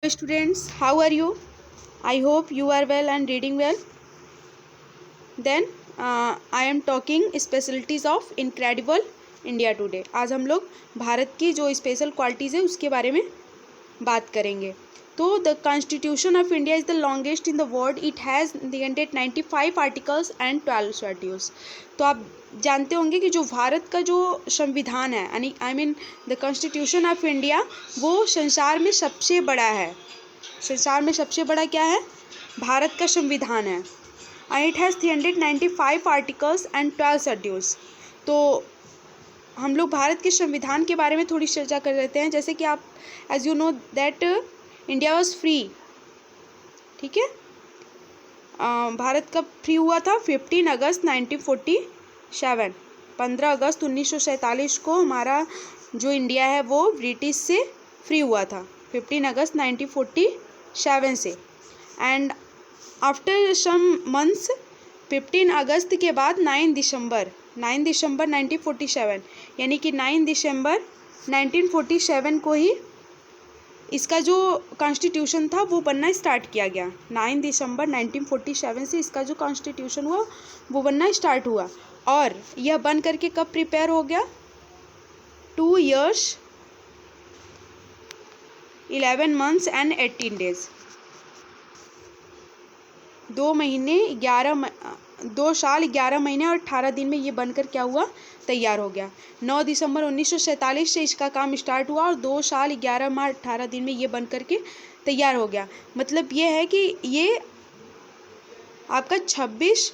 Students, how are you? I hope you are well and reading well. Then I am talking specialties of incredible India today. आज हम लोग भारत की जो special qualities है उसके बारे में बात करेंगे. तो the constitution of India is the longest in the world. It has 95 articles and 12 schedules. तो आप जानते होंगे कि जो भारत का जो संविधान है यानी द कॉन्स्टिट्यूशन ऑफ इंडिया वो संसार में सबसे बड़ा है. संसार में सबसे बड़ा क्या है? भारत का संविधान है. And it has 395 articles and 12 schedules. तो हम लोग भारत के संविधान के बारे में थोड़ी चर्चा कर लेते हैं. जैसे कि आप as you know that India was free. ठीक है, भारत कब फ्री हुआ था? 15 अगस्त 1947. 15 अगस्त 1947 को हमारा जो इंडिया है वो ब्रिटिश से फ्री हुआ था. 15 अगस्त 1947 से. एंड आफ्टर सम मंथ्स 15 अगस्त के बाद 9 दिसंबर 1947 यानी कि 9 दिसंबर 1947 को ही इसका जो कॉन्स्टिट्यूशन था वो बनना स्टार्ट किया गया. 9 दिसंबर 1947 से इसका जो कॉन्स्टिट्यूशन हुआ वो बनना स्टार्ट हुआ. और यह बन करके कब प्रिपेयर हो गया? 2 years 11 months and 18 days. 2 साल 11 महीने और 18 दिन में ये बनकर क्या हुआ? तैयार हो गया. 9 दिसंबर 1947 से इसका काम स्टार्ट हुआ और 2 साल 11 माह 18 दिन में ये बनकर के तैयार हो गया. मतलब ये है कि ये आपका 26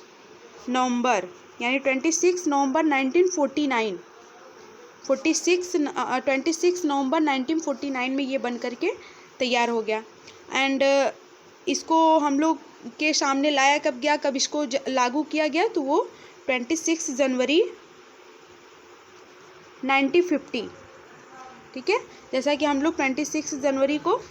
नवंबर यानी 26 नवंबर 1949 26 नवंबर 1949 में ये बन करके तैयार हो गया. एंड इसको हम लोग के सामने लाया कब गया, कब इसको लागू किया गया? तो वो 26 जनवरी 1950. ठीक है, जैसा कि हम लोग 26 जनवरी को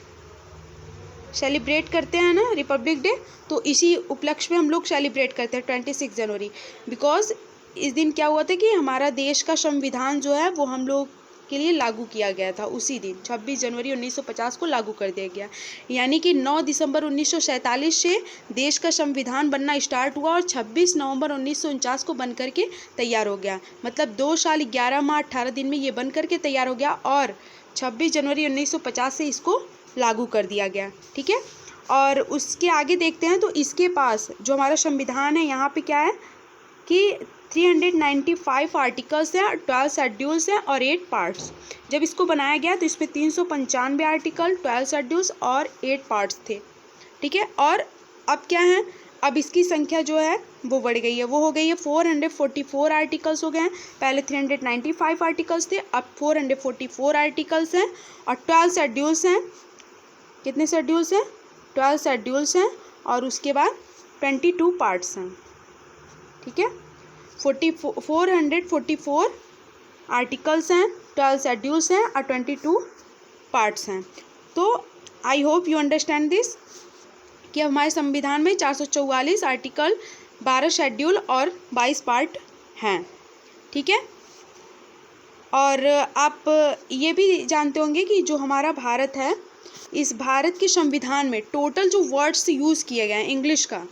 सेलिब्रेट करते हैं ना रिपब्लिक डे, तो इसी उपलक्ष्य में हम लोग सेलिब्रेट करते हैं 26 जनवरी. बिकॉज इस दिन क्या हुआ था कि हमारा देश का संविधान जो है वो हम लोग के लिए लागू किया गया था. उसी दिन 26 जनवरी 1950 को लागू कर दिया गया. यानी कि 9 दिसंबर 1947 से देश का संविधान बनना स्टार्ट हुआ और 26 नवंबर 1949 को बन करके तैयार हो गया. मतलब 2 साल 11 माह 18 दिन में ये बन करके तैयार हो गया और 26 जनवरी 1950 से इसको लागू कर दिया गया. ठीक है, और उसके आगे देखते हैं तो इसके पास जो हमारा संविधान है यहाँ पे क्या है कि 395 आर्टिकल्स हैं, 12 शेड्यूल्स हैं और 8 पार्ट्स. जब इसको बनाया गया तो इसमें 395 आर्टिकल, 12 शेड्यूल्स और 8 पार्ट्स थे. ठीक है, और अब क्या है? अब इसकी संख्या जो है वो बढ़ गई है. वो हो गई है 444 आर्टिकल्स हो गए हैं. पहले 395 आर्टिकल्स थे, अब 444 आर्टिकल्स हैं और 12 शेड्यूल्स हैं. कितने शेड्यूल्स हैं? 12 शेड्यूल्स हैं और उसके बाद 22 पार्ट्स हैं. ठीक है, 444 आर्टिकल्स हैं, 12 शेड्यूल्स हैं और 22 पार्ट्स हैं. तो I hope you understand this कि हमारे संविधान में 444 आर्टिकल, 12 शेड्यूल और 22 पार्ट हैं. ठीक है, और आप ये भी जानते होंगे कि जो हमारा भारत है, इस भारत के संविधान में टोटल जो वर्ड्स यूज़ किए गए हैं इंग्लिश का,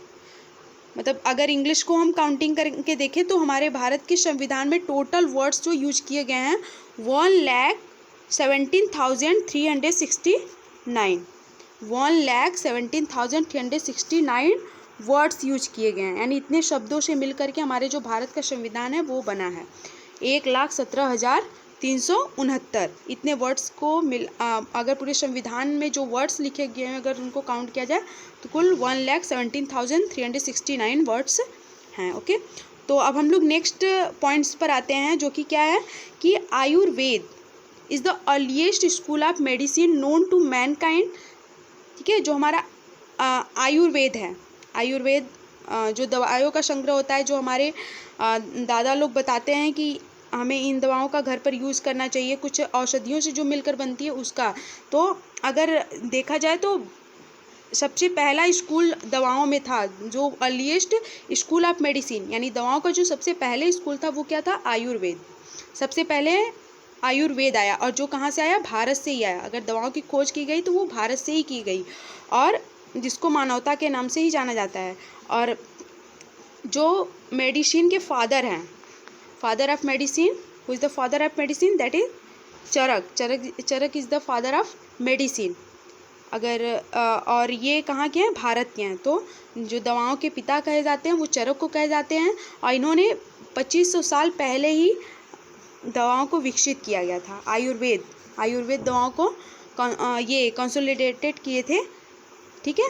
मतलब अगर इंग्लिश को हम काउंटिंग करके देखें तो हमारे भारत के संविधान में टोटल वर्ड्स जो यूज किए गए हैं 1,17,369 1,17,369 वर्ड्स यूज किए गए हैं. यानी इतने शब्दों से मिल करके हमारे जो भारत का संविधान है वो बना है. 1,17,369 इतने वर्ड्स को अगर पूरे संविधान में जो वर्ड्स लिखे गए हैं अगर उनको काउंट किया जाए तो कुल 1,17,369 वर्ड्स हैं. ओके, तो अब हम लोग नेक्स्ट पॉइंट्स पर आते हैं जो कि क्या है कि Ayurveda is the earliest school of medicine known to mankind. ठीक है, जो हमारा आयुर्वेद है, आयुर्वेद जो दवाइयों का संग्रह होता है, जो हमारे दादा लोग बताते हैं कि हमें इन दवाओं का घर पर यूज़ करना चाहिए, कुछ औषधियों से जो मिलकर बनती है उसका. तो अगर देखा जाए तो सबसे पहला स्कूल दवाओं में था, जो अर्लीस्ट स्कूल ऑफ मेडिसिन यानी दवाओं का जो सबसे पहले स्कूल था वो क्या था? आयुर्वेद. सबसे पहले आयुर्वेद आया, और जो कहाँ से आया, भारत से ही आया। अगर दवाओं की खोज की गई तो वो भारत से ही की गई, और जिसको मानवता के नाम से ही जाना जाता है। और जो मेडिसिन के फादर हैं, father of medicine, who is the father of medicine, that is Charak is the father of medicine. अगर और ये कहाँ के हैं, भारत के हैं। तो जो दवाओं के पिता कहे जाते हैं वो चरक को कहे जाते हैं, और इन्होंने 2500 साल पहले ही दवाओं को विकसित किया गया था। आयुर्वेद दवाओं को ये कंसोलिडेटेड किए थे, ठीक है,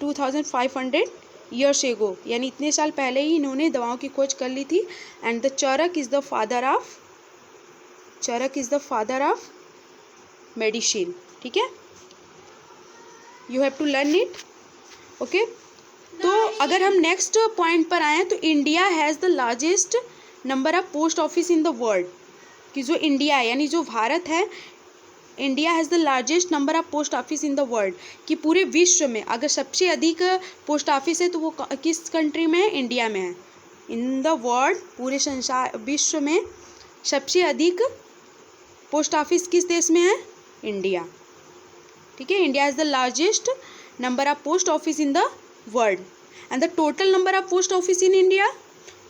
2500 ईयर्स एगो, यानी इतने साल पहले ही इन्होंने दवाओं की खोज कर ली थी। And the Charak is the father of medicine, ठीक है, you have to learn it, okay. तो अगर हम नेक्स्ट पॉइंट पर आएँ तो India has the largest number of post office in the world, कि जो इंडिया है यानी जो भारत है, India has the largest number of post office in the world, कि पूरे विश्व में अगर सबसे अधिक पोस्ट ऑफिस है तो वो किस कंट्री में है, इंडिया में है। इन द वर्ल्ड, पूरे संसार विश्व में सबसे अधिक पोस्ट ऑफिस किस देश में है, इंडिया, ठीक है। India has the largest number of post office in the world, and the total number of post office in India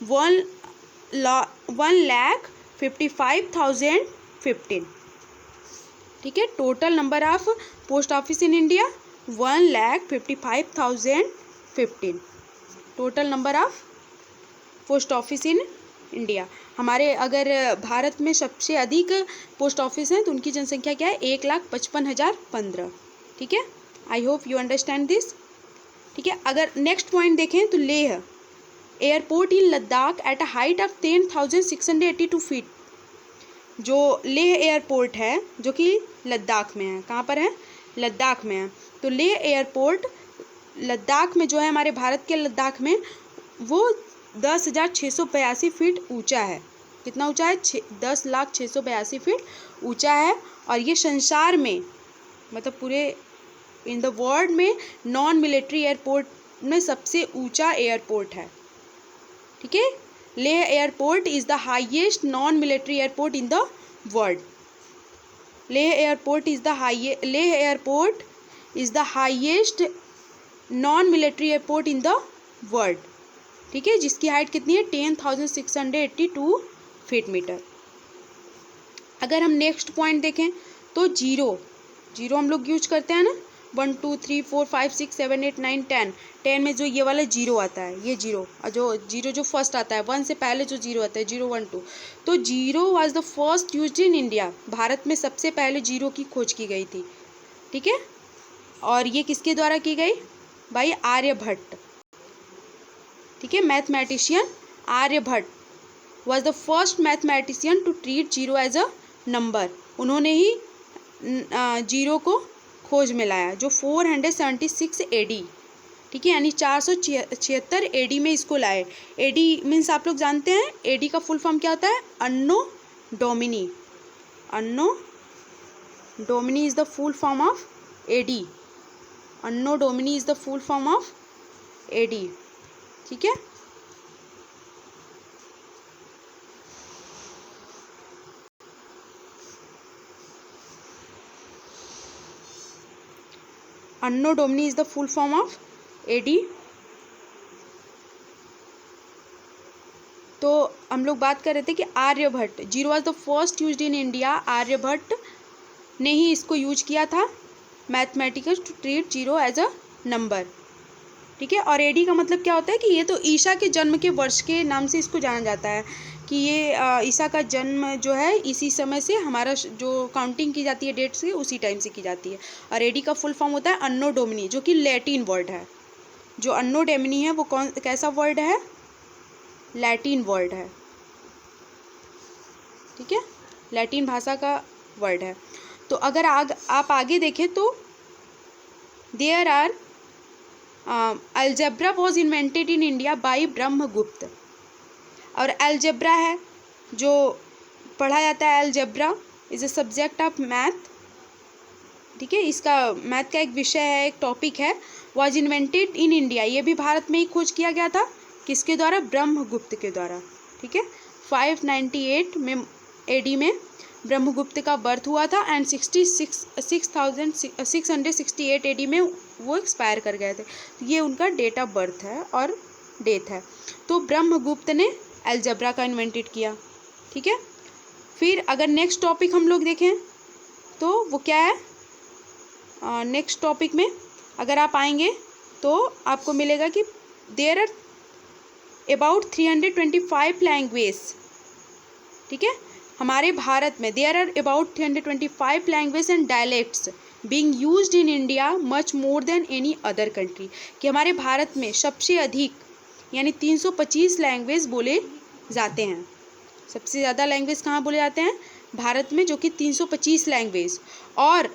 1,55,015, ठीक है। Total number of post office in India 1,55,015, total number of post office in India. हमारे अगर भारत में सबसे अधिक post office हैं तो उनकी जनसंख्या क्या है, 1,55,015, ठीक है। I hope you understand this, ठीक है। अगर नेक्स्ट पॉइंट देखें तो Leh airport in Ladakh at a height of 10,682 feet, जो लेह एयरपोर्ट है जो कि लद्दाख में है, कहाँ पर है, लद्दाख में है। तो लेह एयरपोर्ट लद्दाख में जो है, हमारे भारत के लद्दाख में, वो 10,682 फीट ऊंचा है। कितना ऊंचा है, 10,682 फीट ऊंचा है। और ये संसार में, मतलब पूरे इन द वर्ल्ड में नॉन मिलिट्री एयरपोर्ट में सबसे ऊंचा एयरपोर्ट है, ठीक है। Leh airport is the highest non military airport in the world. Leh airport is the highest non military airport in the world, ठीक है, जिसकी हाइट कितनी है, 10,682 फीट मीटर। अगर हम नेक्स्ट पॉइंट देखें तो जीरो हम लोग यूज करते हैं ना, 1 2 3 4 5 6 7 8 9 10 में जो ये वाला जीरो आता है, ये जीरो, और जो फर्स्ट आता है, 1 से पहले जो जीरो आता है, 0 1 2, तो zero was the first used in India. Bharat में सबसे पहले जीरो की खोज की गई थी, ठीक है। और ये किसके द्वारा की गई, भाई आर्यभट्ट, ठीक है, mathematician Aryabhata was the first mathematician to treat zero as a number. उन्होंने ही जीरो को खोज में लाया, जो 476 AD, ठीक है, यानी 476 AD में इसको लाए। AD मीन्स आप लोग जानते हैं, AD का फुल फॉर्म क्या होता है, Anno Domini. Anno Domini is the full form of AD। Anno Domini is the full form of AD, ठीक है। Anno Domini is the full form of AD। तो हम लोग बात कर रहे थे कि Aryabhata, zero was the first used in India. Aryabhata ने ही इसको यूज किया था, mathematical to treat zero as a number, ठीक है। और AD का मतलब क्या होता है कि ये तो ईसा के जन्म के वर्ष के नाम से इसको जाना जाता है, कि ये ईसा का जन्म जो है इसी समय से हमारा जो काउंटिंग की जाती है डेट से, उसी टाइम से की जाती है। और AD का फुल फॉर्म होता है अन्नो डोमिनी, जो कि लैटिन वर्ड है। जो अन्नो डोमिनी है वो कैसा वर्ड है, लैटिन वर्ड है, ठीक है, लैटिन भाषा का वर्ड है। तो अगर आप आगे देखें तो there are algebra was invented in India by Brahmagupta. और अलजेब्रा है जो पढ़ा जाता है, algebra is a subject of math, ठीक है, इसका मैथ का एक विषय है, एक टॉपिक है। वॉज इन्वेंटेड इन इंडिया, ये भी भारत में ही खोज किया गया था, किसके द्वारा, ब्रह्मगुप्त के द्वारा, ठीक है। 598 में AD में ब्रह्मगुप्त का बर्थ हुआ था एंड 668 AD में वो एक्सपायर कर गए थे। ये उनका डेट ऑफ बर्थ है और डेथ है। तो ब्रह्मगुप्त ने अलजेब्रा का इन्वेंटेड किया, ठीक है। फिर अगर नेक्स्ट टॉपिक हम लोग देखें तो वो क्या है, नेक्स्ट टॉपिक में अगर आप आएंगे तो आपको मिलेगा कि देयर आर अबाउट 325 लैंग्वेज, ठीक है। हमारे भारत में there are about 325 language and dialects being used in India much more than any other country, कि हमारे भारत में सबसे अधिक यानी 325 लैंग्वेज बोले जाते हैं। सबसे ज़्यादा लैंग्वेज कहाँ बोले जाते हैं, भारत में, जो कि 325 लैंग्वेज। और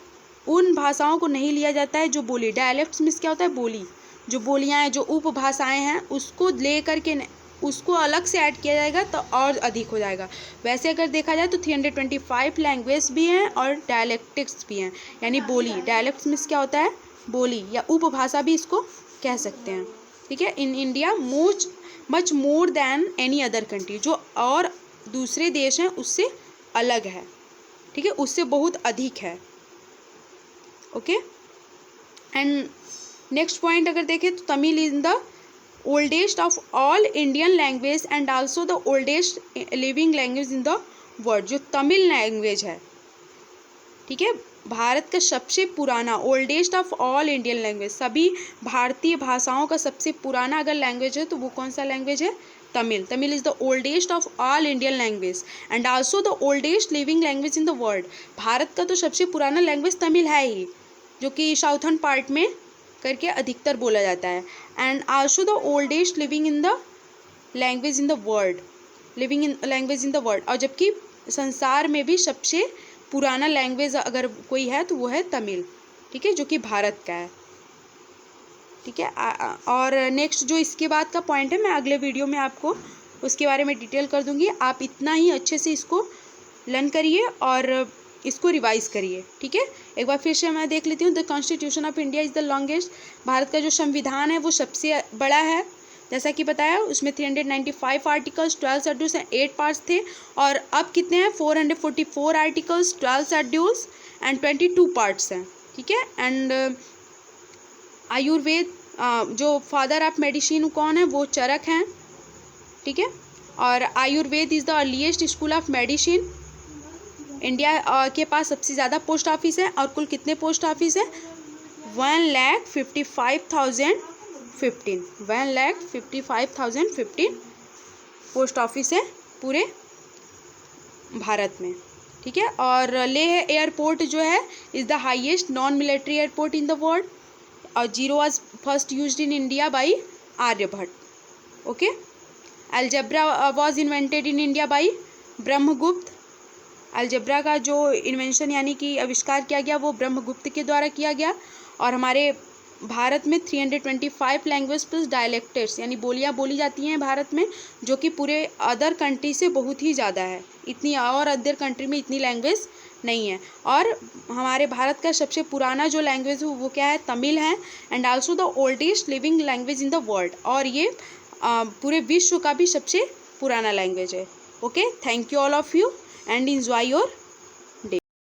उन भाषाओं को नहीं लिया जाता है जो बोली, डायलेक्ट्स मीन्स क्या होता है, बोली, जो बोलियाँ हैं, जो उपभाषाएं हैं, उसको ले करके उसको अलग से ऐड किया जाएगा तो और अधिक हो जाएगा। वैसे अगर देखा जाए तो 325 लैंग्वेज भी हैं और डायलेक्टिक्स भी हैं, यानी बोली। डायलेक्ट्स मीन्स क्या होता है, बोली या उपभाषा भी इसको कह सकते हैं, ठीक है। इन India much more than any other country, जो और दूसरे देश हैं उससे अलग है, ठीक है, उससे बहुत अधिक है, ओके। एंड नेक्स्ट पॉइंट अगर देखें तो Tamil is the oldest of all Indian language and also the oldest living language in the world. जो तमिल लैंग्वेज है, ठीक है, भारत का सबसे पुराना, oldest of all Indian language, सभी भारतीय भाषाओं का सबसे पुराना अगर लैंग्वेज है तो वो कौन सा लैंग्वेज है, Tamil. Tamil is the oldest of all Indian language and also the oldest living language in the world. Bharat का तो सबसे पुराना लैंग्वेज तमिल है ही, जो कि साउथर्न पार्ट में करके अधिकतर बोला जाता है। And also the oldest living in the language in the world, living in language in the world. और जबकि संसार में भी सबसे पुराना लैंग्वेज अगर कोई है तो वो है तमिल, ठीक है, जो कि भारत का है, ठीक है। और नेक्स्ट जो इसके बाद का पॉइंट है, मैं अगले वीडियो में आपको उसके बारे में डिटेल कर दूंगी। आप इतना ही अच्छे से इसको लर्न करिए और इसको रिवाइज करिए, ठीक है। एक बार फिर से मैं देख लेती हूँ। The constitution of India is the longest. Bharat का जो संविधान है वो सबसे बड़ा है, जैसा कि बताया। उसमें 395 आर्टिकल्स, 12 शेड्यूल्स एंड 8 पार्ट्स थे। और अब कितने हैं, 444 आर्टिकल्स, 12 शेड्यूल्स एंड 22 पार्ट्स हैं, ठीक है। एंड आयुर्वेद, जो फादर ऑफ मेडिसिन कौन है, वो चरक हैं, ठीक है। और Ayurveda is the earliest school of medicine. India के पास सबसे ज़्यादा पोस्ट ऑफिस है, और कुल कितने पोस्ट ऑफिस हैं, 1,55,015 1,55,015 पोस्ट ऑफिस है पूरे भारत में, ठीक है। और लेह एयरपोर्ट जो है is the highest non military airport in the world. और zero was first used in India by Aryabhata, okay. Algebra was invented in India by Brahmagupta. Algebra का जो इन्वेंशन यानी कि आविष्कार किया गया वो ब्रह्मगुप्त के द्वारा किया गया। और हमारे भारत में 325 लैंग्वेज प्लस डायलेक्ट्स यानी बोलियाँ बोली जाती हैं भारत में, जो कि पूरे अदर कंट्री से बहुत ही ज़्यादा है। इतनी और अदर कंट्री में इतनी लैंग्वेज नहीं है। और हमारे भारत का सबसे पुराना जो लैंग्वेज है वो क्या है, तमिल है। And also the oldest living language in the world, और ये पूरे विश्व का भी सबसे पुराना लैंग्वेज है, okay. Thank you all of you and enjoy your